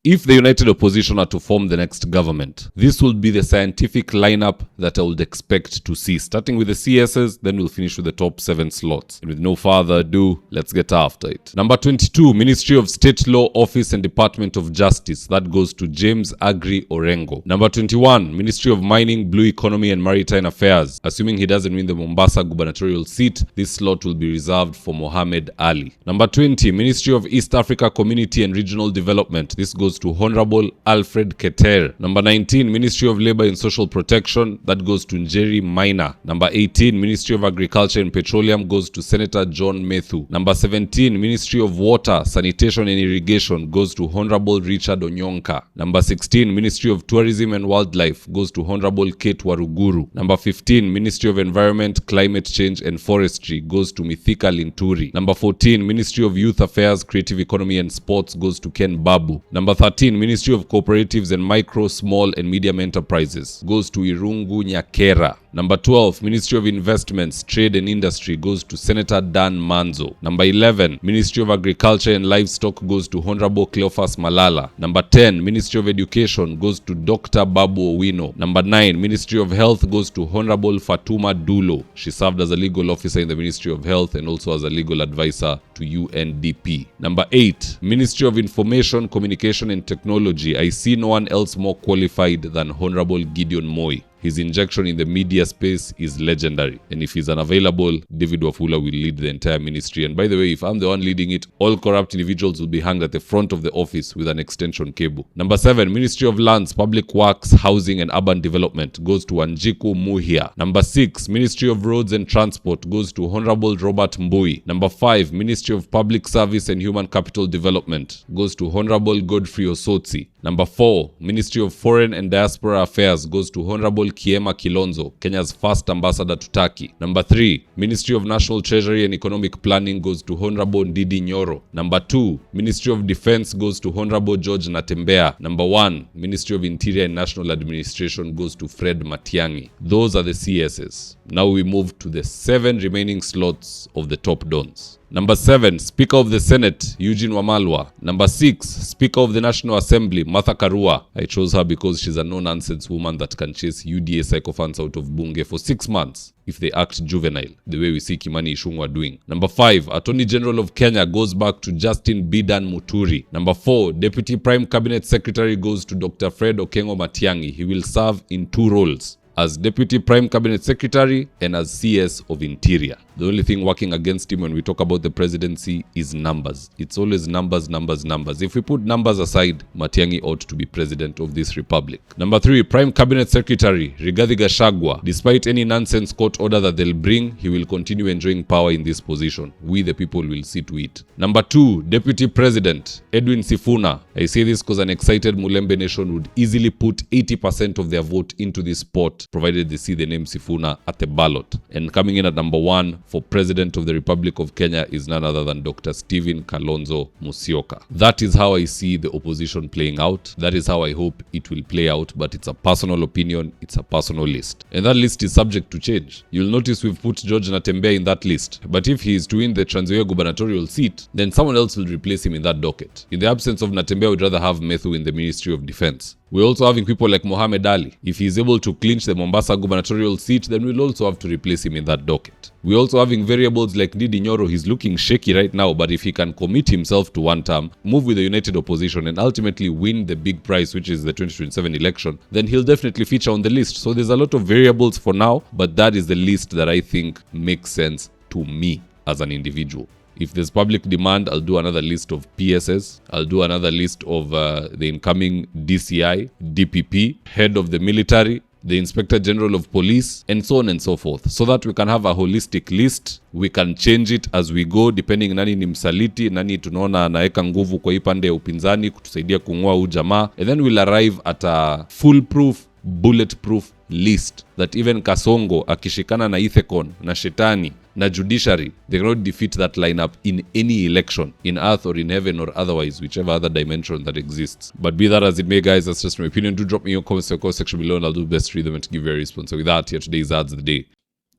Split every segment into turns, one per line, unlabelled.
If the united opposition are to form the next government, this will be the scientific lineup that I would expect to see, starting with the CSs, then we'll finish with the top 7 slots. And with no further ado, let's get after it. Number 22, Ministry of State Law Office and Department of Justice. That goes to James Agri Orengo. Number 21, Ministry of Mining, Blue Economy and Maritime Affairs. Assuming he doesn't win the Mombasa gubernatorial seat, this slot will be reserved for Mohammed Ali. Number 20, Ministry of East Africa Community and Regional Development. This goes to Honorable Alfred Keter. Number 19, Ministry of Labor and Social Protection. That goes to Njeri Maina. Number 18, Ministry of Agriculture and Petroleum goes to Senator John Methu. Number 17, Ministry of Water, Sanitation and Irrigation goes to Honorable Richard Onyonka. Number 16, Ministry of Tourism and Wildlife goes to Honorable Kate Waruguru. Number 15, Ministry of Environment, Climate Change and Forestry goes to Mithika Linturi. Number 14, Ministry of Youth Affairs, Creative Economy and Sports goes to Ken Babu. Number 13, Ministry of Cooperatives and Micro, Small and Medium Enterprises goes to Irungu Nyakera. Number 12, Ministry of Investments, Trade and Industry goes to Senator Dan Manzo. Number 11, Ministry of Agriculture and Livestock goes to Honorable Cleophas Malala. Number 10, Ministry of Education goes to Dr. Babu Owino. Number 9, Ministry of Health goes to Honorable Fatuma Dulo. She served as a legal officer in the Ministry of Health and also as a legal advisor to UNDP. Number 8, Ministry of Information, Communication and Technology. I see no one else more qualified than Honorable Gideon Moi. His injection in the media space is legendary. And if he's unavailable, David Wafula will lead the entire ministry. And by the way, if I'm the one leading it, all corrupt individuals will be hanged at the front of the office with an extension cable. Number 7, Ministry of Lands, Public Works, Housing and Urban Development goes to Wanjiku Muhia. Number 6, Ministry of Roads and Transport goes to Honorable Robert Mbui. Number 5, Ministry of Public Service and Human Capital Development goes to Honorable Godfrey Osotsi. Number 4, Ministry of Foreign and Diaspora Affairs goes to Honorable Kiema Kilonzo, Kenya's first ambassador to Turkey. Number 3, Ministry of National Treasury and Economic Planning goes to Honorable Ndidi Nyoro. Number 2, Ministry of Defense goes to Honorable George Natembea. Number 1, Ministry of Interior and National Administration goes to Fred Matiang'i. Those are the CSs. Now we move to the 7 remaining slots of the top dons. Number 7, Speaker of the Senate, Eugene Wamalwa. Number 6, Speaker of the National Assembly, Martha Karua. I chose her because she's a no-nonsense woman that can chase UDA sycophants out of Bunge for 6 months if they act juvenile, the way we see Kimani Ichung'wah doing. Number 5, Attorney General of Kenya goes back to Justin Bidan Muturi. Number 4, Deputy Prime Cabinet Secretary goes to Dr. Fred Okengo Matiang'i. He will serve in 2 roles, as Deputy Prime Cabinet Secretary and as CS of Interior. The only thing working against him when we talk about the presidency is numbers. It's always numbers, numbers, numbers. If we put numbers aside, Matiang'i ought to be president of this republic. Number 3, Prime Cabinet Secretary Rigathi Gachagua. Despite any nonsense court order that they'll bring, he will continue enjoying power in this position. We the people will see to it. Number 2, Deputy President Edwin Sifuna. I say this because an excited Mulembe nation would easily put 80% of their vote into this spot, provided they see the name Sifuna at the ballot. And coming in at number 1 for President of the Republic of Kenya is none other than Dr. Stephen Kalonzo Musyoka. That is how I see the opposition playing out. That is how I hope it will play out, but it's a personal opinion, it's a personal list. And that list is subject to change. You'll notice we've put George Natembea in that list, but if he is to win the Trans Nzoia gubernatorial seat, then someone else will replace him in that docket. In the absence of Natembea, we'd rather have Methu in the Ministry of Defense. We're also having people like Mohammed Ali. If he's able to clinch the Mombasa gubernatorial seat, then we'll also have to replace him in that docket. We're also having variables like Ndidi Nyoro. He's looking shaky right now, but if he can commit himself to one term, move with the united opposition, and ultimately win the big prize, which is the 2027 election, then he'll definitely feature on the list. So there's a lot of variables for now, but that is the list that I think makes sense to me as an individual. If there's public demand, I'll do another list of PSS. I'll do another list of the incoming DCI, DPP, head of the military, the Inspector General of Police, and so on and so forth, so that we can have a holistic list. We can change it as we go, depending nani ni msaliti, nani tunaona anaeka nguvu kwa ipande ya upinzani kutusaidia kung'oa huu jamaa, and then we'll arrive at a foolproof, bulletproof list that even Kasongo akishikana na Ithekon na Shetani na judiciary, they cannot defeat that lineup in any election, in earth or in heaven or otherwise, whichever other dimension that exists. But be that as it may, guys, that's just my opinion. Do drop me your comments in the comment section below, and I'll do best to read them and to give you a response. So with that, here today's ads of the day.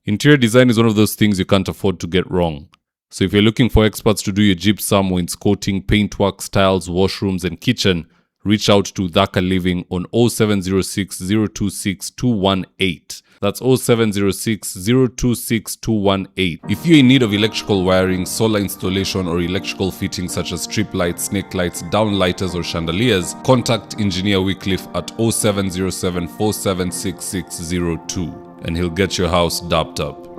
Interior design is one of those things you can't afford to get wrong. So if you're looking for experts to do your gypsum, wainscoting, paintwork, styles, washrooms, and kitchen, reach out to Dhaka Living on 0706 026 218. That's 0706 026 218. If you're in need of electrical wiring, solar installation, or electrical fittings such as strip lights, snake lights, downlighters, or chandeliers, contact Engineer Wycliffe at 0707 476602 and he'll get your house dapped up.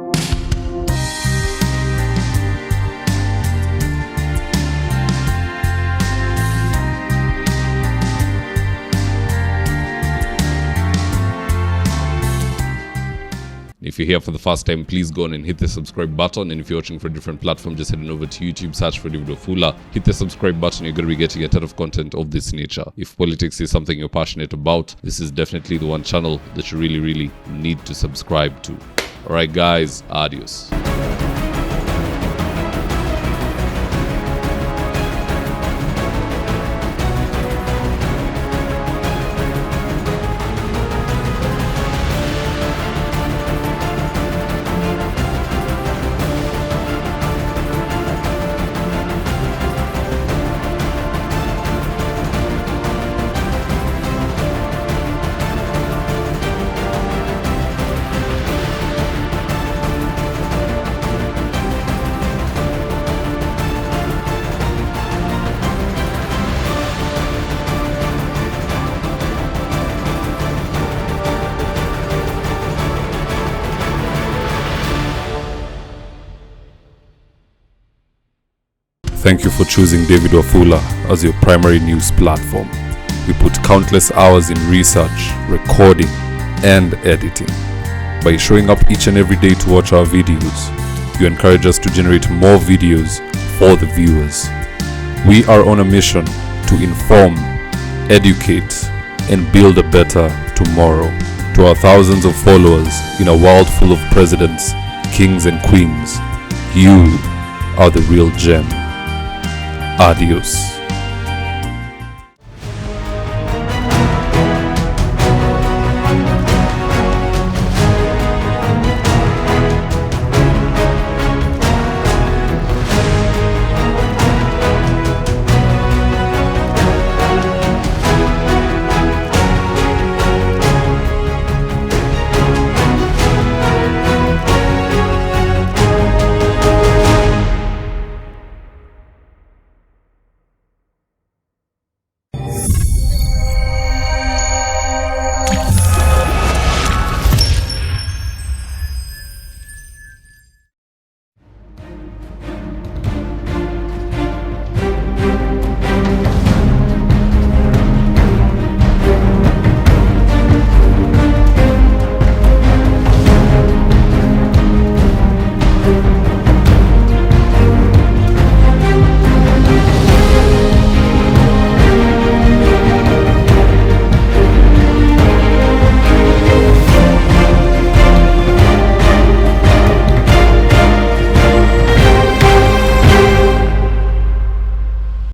If you're here for the first time, please go on and hit the subscribe button. And if you're watching for a different platform, just head on over to YouTube, search for David Wafula, hit the subscribe button. You're going to be getting a ton of content of this nature. If politics is something you're passionate about, this is definitely the one channel that you really need to subscribe to. All right, guys, adios. Thank you for choosing David Wafula as your primary news platform. We put countless hours in research, recording, and editing. By showing up each and every day to watch our videos, you encourage us to generate more videos for the viewers. We are on a mission to inform, educate, and build a better tomorrow. To our thousands of followers in a world full of presidents, kings, and queens, you are the real gem. Adios.